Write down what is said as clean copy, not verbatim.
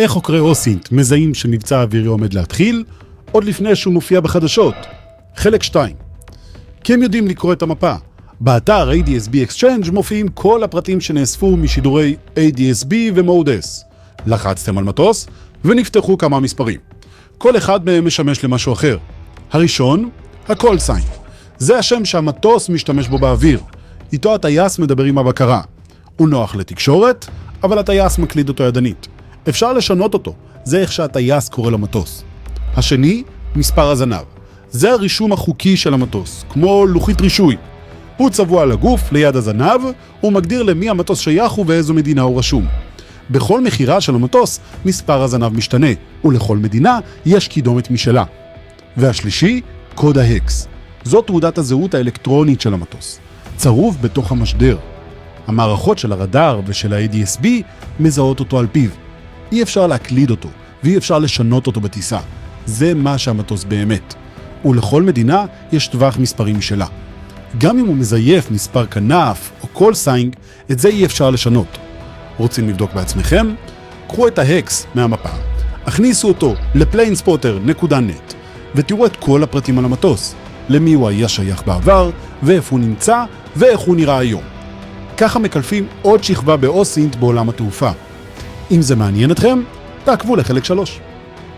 איך חוקרי אוסינט מזהים שמבצע אווירי עומד להתחיל, עוד לפני שהוא מופיע בחדשות? חלק 2. כי הם יודעים לקרוא את המפה. באתר ADSB Exchange מופיעים כל הפרטים שנאספו משידורי ADSB ו-Mode S. לחצתם על מטוס ונפתחו כמה מספרים. כל אחד מהם משמש למשהו אחר. הראשון, ה-call sign. זה השם שהמטוס משתמש בו באוויר. איתו הטייס מדבר עם הבקרה. הוא נוח לתקשורת, אבל הטייס מקליד אותו ידנית. אפשר לשנות אותו, זה איך שהטייס קורא למטוס. השני, מספר הזנב. זה הרישום החוקי של המטוס, כמו לוחית רישוי. הוא צבוע על הגוף ליד הזנב, הוא מגדיר למי המטוס שייך ובאיזו מדינה הוא רשום. בכל מחירה של המטוס, מספר הזנב משתנה, ולכל מדינה יש קידומת משלה. והשלישי, קוד ההקס. זו תעודת הזהות האלקטרונית של המטוס, צרוב בתוך המשדר. המערכות של הרדאר ושל ה-ADSB מזהות אותו על פיו. אי אפשר להקליד אותו, ואי אפשר לשנות אותו בטיסה. זה מה שהמטוס באמת. ולכל מדינה יש טווח מספרים משלה. גם אם הוא מזייף מספר כנף או קול סיינג, את זה אי אפשר לשנות. רוצים לבדוק בעצמכם? קחו את ההקס מהמפה, הכניסו אותו ל-planespotter.net ותראו את כל הפרטים על המטוס, למי הוא היה שייך בעבר, ואיפה הוא נמצא, ואיך הוא נראה היום. ככה מקלפים עוד שכבה באוסינט בעולם התעופה. אם זה מעניין אתכם, תעקבו לחלק 3.